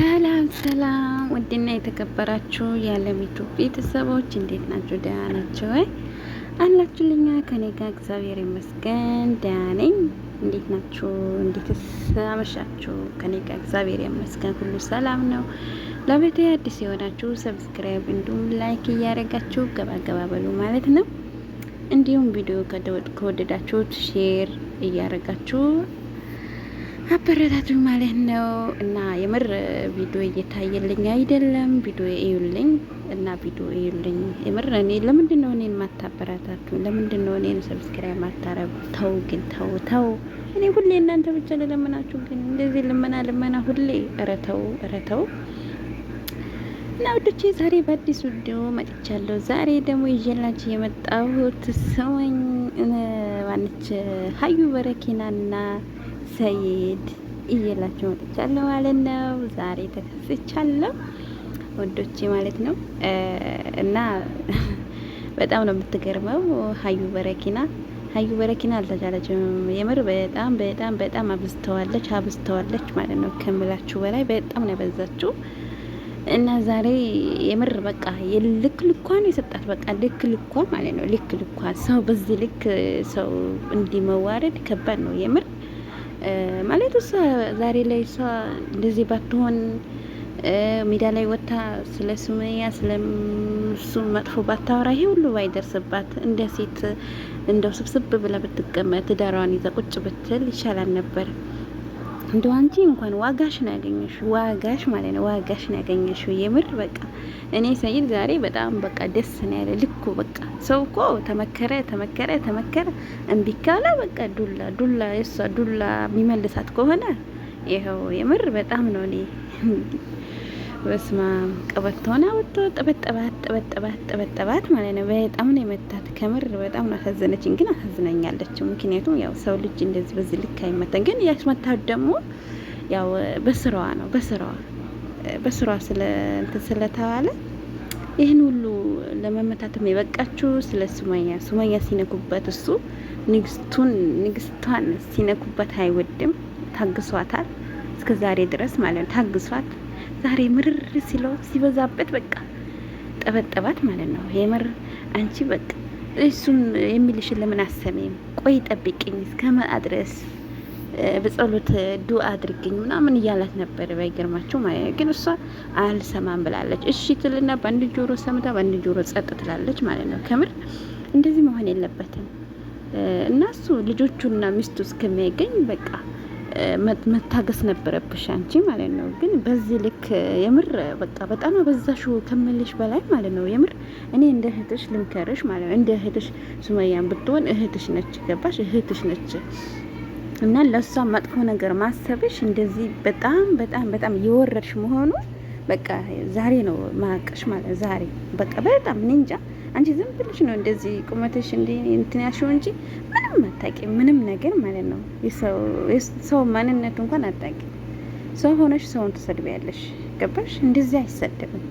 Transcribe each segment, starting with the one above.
ሰላም ሰላም፣ ውድና የተከበራችሁ የዓለሚቱ ቤተሰቦች እንዴት ናችሁ? ደህና ናችሁ ወይ? አላችሁልኛ? ከኔ ጋር እግዚአብሔር ይመስገን ደህና ነኝ። እንዴት ናችሁ? እንዴትስ አመሻችሁ? ከኔ ጋር እግዚአብሔር ይመስገን ሁሉ ሰላም ነው። ለቤቴ አዲስ የሆናችሁ ሰብስክራይብ እንዲሁም ላይክ እያደረጋችሁ ገባ ገባ በሉ ማለት ነው። እንዲሁም ቪዲዮ ከወደዳችሁት ሼር እያደረጋችሁ አበረታቱኝ ማለት ነው። እና የምር ቪዲዮ እየታየልኝ አይደለም። ቪዲዮ እዩልኝ እና ቪዲዮ እዩልኝ። የምር እኔ ለምንድን ነው እኔን ማታበረታቱኝ? ለምንድን ነው እኔን ሰብስክራይብ ማታረጉ? ተው ግን ተው። እኔ ሁሌ እናንተ ብቻ ለለመናችሁ፣ ግን እንደዚህ ልመና ሁሌ። ኧረ ተው። እና ውዶቼ ዛሬ በአዲስ ቪዲዮ መጥቻለሁ። ዛሬ ደግሞ ይዤላችሁ የመጣሁት ሰውኝ ዋነች ሀዩ በረኪናና ሰይድ እየላችሁ መጥቻለሁ ማለት ነው። ዛሬ ተከስቻለሁ ወዶቼ ማለት ነው። እና በጣም ነው የምትገርመው ሀዩ በረኪና አልተቻለችም። የምር በጣም አብዝተዋለች ማለት ነው። ከምላችሁ በላይ በጣም ነው ያበዛችው። እና ዛሬ የምር በቃ ልኳን የሰጣት በቃ ልኳ ማለት ነው። ልኳ ሰው በዚህ ልክ ሰው እንዲመዋረድ ከባድ ነው የምር ማለት እሷ ዛሬ ላይ እሷ እንደዚህ ባትሆን ሜዳ ላይ ወጥታ ስለ ሱመያ ስለሱ መጥፎ ባታወራ ይሄ ሁሉ ባይደርስባት እንደ ሴት እንደው ስብስብ ብላ ብትቀመጥ ትዳሯን ይዛ ቁጭ ብትል ይሻላል ነበር። እንደው አንቺ እንኳን ዋጋሽ ነው ያገኘሽው፣ ዋጋሽ ማለት ነው። ዋጋሽ ነው ያገኘሽው የምር በቃ እኔ ሰይድ ዛሬ በጣም በቃ ደስ ነው ያለ ልኩ። በቃ ሰው እኮ ተመከረ እምቢ ካለ በቃ ዱላ የሷ ዱላ የሚመልሳት ከሆነ ይኸው የምር በጣም ነው እኔ በስማ ቀበቶና ወጥቶ ጠበጠባት ማለት ነው። በጣም ነው የመታት ከምር በጣም ነው አሳዘነችኝ። ግን አሳዝነኛለች። ምክንያቱም ያው ሰው ልጅ እንደዚህ በዚህ ልክ አይመታም። ግን ያስመታት ደግሞ ያው በስራዋ ነው በስራዋ ስለተባለ ይህን ሁሉ ለመመታትም የበቃችሁ ስለ ሱመያ ሲነኩበት እሱ ንግስቷን ሲነኩበት አይወድም። ታግሷታል እስከ ዛሬ ድረስ ማለት ነው። ታግሷት ዛሬ ምርር ሲለው ሲበዛበት በቃ ጠበጠባት ማለት ነው። የምር አንቺ በቃ እሱን የሚልሽን ለምን አሰሜም? ቆይ ጠብቂኝ እስከመጣ ድረስ በጸሎት ዱአ አድርግኝ ምናምን እያላት ነበር። ባይገርማችሁ ማለት ነው። ግን እሷ አልሰማም ብላለች። እሺ ትልና በአንድ ጆሮ ሰምታ በአንድ ጆሮ ጸጥ ትላለች ማለት ነው። ከምር እንደዚህ መሆን የለበትም። እና እሱ ልጆቹና ሚስቱ እስከሚያገኝ በቃ መታገስ ነበረብሽ አንቺ ማለት ነው። ግን በዚህ ልክ የምር በቃ በጣም አበዛሽው ከምልሽ በላይ ማለት ነው። የምር እኔ እንደ እህትሽ ልምከርሽ ማለት ነው። እንደ እህትሽ ሱመያን ብትሆን እህትሽ ነች፣ ገባሽ? እህትሽ ነች። እና ለሷ መጥፎ ነገር ማሰብሽ እንደዚህ በጣም የወረድሽ መሆኑ በቃ ዛሬ ነው ማቀሽ ማለት ዛሬ በቃ በጣም እንጃ። አንቺ ዝም ብለሽ ነው እንደዚህ ቁመትሽ እንትን ያልሽው እንጂ ምንም አታውቂም፣ ምንም ነገር ማለት ነው። ሰው ማንነቱ እንኳን አታውቂም። ሰው ሆነሽ ሰውን ትሰድቢያለሽ፣ ገባሽ? እንደዚህ አይሰደብም፣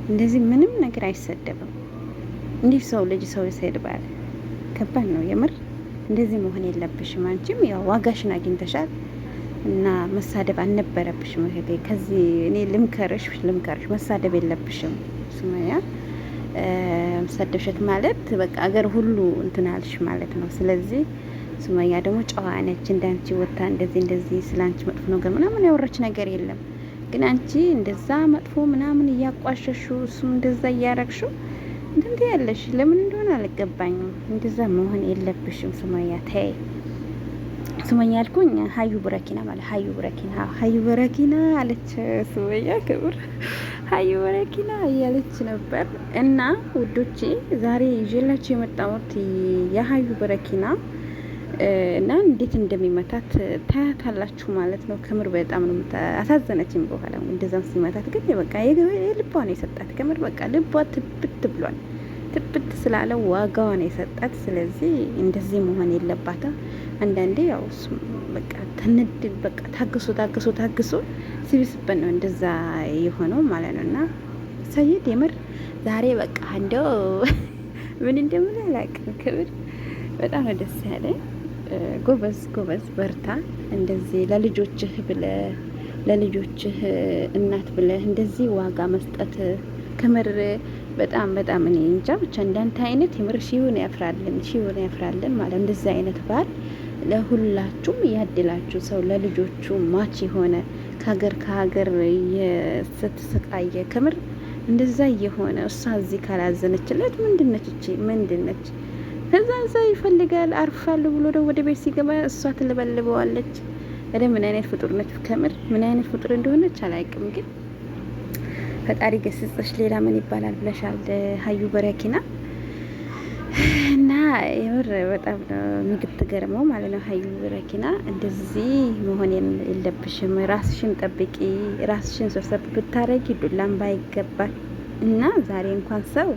እንደዚህ ምንም ነገር አይሰደብም። እንዲህ ሰው ልጅ ሰው ይሰድባል፣ ከባድ ነው የምር። እንደዚህ መሆን የለብሽም። አንቺም ያው ዋጋሽን አግኝተሻል እና መሳደብ አልነበረብሽም እህቴ። ከዚህ እኔ ልምከርሽ መሳደብ የለብሽም ሱመያ። ሰደብሸት ማለት በቃ አገር ሁሉ እንትን አልሽ ማለት ነው። ስለዚህ ሱመያ ደግሞ ጨዋ ነች። እንዳንቺ ወታ እንደዚህ ስላንቺ መጥፎ ነገር ምናምን ያወራች ነገር የለም። ግን አንቺ እንደዛ መጥፎ ምናምን እያቋሸሹ እሱም እንደዛ እያረግሹ እንዴ ያለሽ ለምን እንደሆነ አልገባኝም። እንደዛ መሆን የለብሽም ሱመያ ተይ። ሱመያ አልኩኝ ሀዩ በረኪና አለች ሱመያ ክብር ሀዩ በረኪና እያለች ነበር። እና ውዶቼ ዛሬ ይዤላችሁ የመጣሁት የሀዩ በረኪና እና እንዴት እንደሚመታት ታያታላችሁ ማለት ነው። ከምር በጣም ነው አሳዘነችኝ። በኋላ እንደዛም ሲመታት ግን በቃ የልቧ ነው የሰጣት። ከምር በቃ ልቧ ትብት ብሏል። ትብት ስላለ ዋጋዋ ነው የሰጣት። ስለዚህ እንደዚህ መሆን የለባትም። አንዳንዴ ያው በቃ ተንድ በቃ ታግሶ ሲብስበት ነው እንደዛ የሆነው ማለት ነው። እና ሰይድ የምር ዛሬ በቃ እንደው ምን እንደምን አላውቅም። ክብር በጣም ነው ደስ ያለ። ጎበዝ በርታ። እንደዚህ ለልጆችህ ብለህ ለልጆችህ እናት ብለህ እንደዚህ ዋጋ መስጠት ከምር በጣም በጣም እኔ እንጃ ብቻ እንዳንተ አይነት የምር ሺውን ያፍራልን ማለት እንደዚህ አይነት ባል ለሁላችሁም ያድላችሁ። ሰው ለልጆቹ ማች የሆነ ከሀገር ስትሰቃየ ከምር እንደዛ እየሆነ እሷ እዚህ ካላዘነችለት ምንድነች እቺ ምንድነች? ከዛ ይፈልጋል አርፋለሁ ብሎ ደግሞ ወደ ቤት ሲገባ እሷ ትለበልበዋለች። ምን አይነት ፍጡር ነች? ከምር ምን አይነት ፍጡር እንደሆነች አላውቅም ግን ፈጣሪ ገስጽሽ። ሌላ ምን ይባላል ብለሻል ሀዩ በረኪና። እና የምር በጣም ነው የምትገርመው ማለት ነው ሀዩ በረኪና። እንደዚህ መሆን የለብሽም። ራስሽን ጠብቂ። ራስሽን ሰብሰብ ብታረጊ ዱላም ባይገባል። እና ዛሬ እንኳን ሰው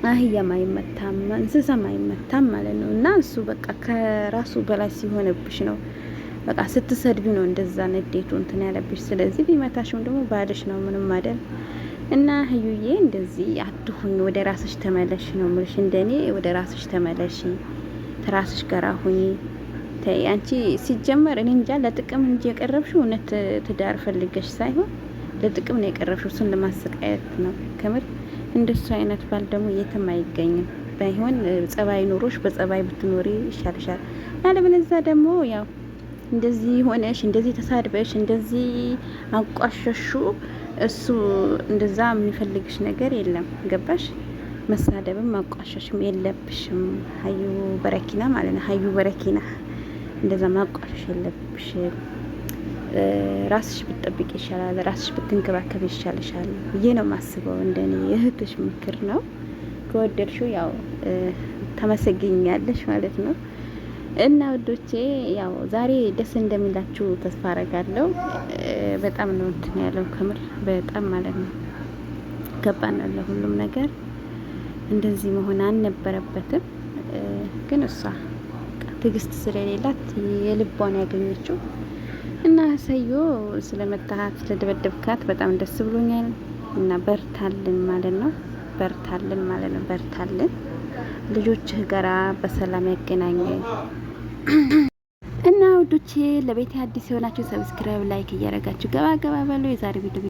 አህያም አይመታም እንስሳም አይመታም ማለት ነው። እና እሱ በቃ ከራሱ በላይ ሲሆንብሽ ነው በቃ ስትሰድቢ ነው እንደዛ ንዴቱ እንትን ያለብሽ። ስለዚህ ቢመታሽም ደግሞ ባልሽ ነው ምንም አይደል። እና ህዩዬ እንደዚህ አትሁኝ፣ ወደ ራስሽ ተመለሽ ነው ምልሽ። እንደኔ ወደ ራስሽ ተመለሽ፣ ተራስሽ ጋር ሁኚ። ተይ አንቺ ሲጀመር እኔ እንጃ ለጥቅም እንጂ የቀረብሽው እውነት ትዳር ፈልገሽ ሳይሆን ለጥቅም ነው የቀረብሽው። እሱን ለማሰቃየት ነው ከምር። እንደሱ አይነት ባል ደግሞ የትም አይገኝም። ባይሆን ጸባይ ኑሮሽ በጸባይ ብትኖሪ ይሻልሻል። ያለበለዚያ ደግሞ ያው እንደዚህ ሆነሽ እንደዚህ ተሳድበሽ እንደዚህ አንቋሸሹ እሱ እንደዛ የሚፈልግሽ ነገር የለም። ገባሽ? መሳደብም ማቋሸሽም የለብሽም ሀዩ በረኪና ማለት ነው። ሀዩ በረኪና እንደዛ ማቋሸሽ የለብሽም። ራስሽ ብትጠብቅ ይሻላል። ራስሽ ብትንከባከብ ይሻልሻል ብዬ ነው ማስበው። እንደኔ እህትሽ ምክር ነው። ከወደድሽው ያው ተመሰግኛለሽ ማለት ነው። እና ወዶቼ ያው ዛሬ ደስ እንደሚላችሁ ተስፋ አረጋለሁ። በጣም ነው እንትን ያለው ከምር በጣም ማለት ነው። ገባና ለሁሉም ነገር እንደዚህ መሆን አልነበረበትም። ግን እሷ ትዕግስት ስለሌላት የልቧን ያገኘችው እና ሰዮ ስለመታሃት ስለደበደብካት በጣም ደስ ብሎኛል። እና በርታልን ማለት ነው። በርታልን ልጆችህ ጋራ በሰላም ያገናኘ እና ውዶቼ ለቤት አዲስ የሆናችሁ ሰብስክራይብ ላይክ እያደረጋችሁ ገባ በሉ። የዛሬ ቪዲዮ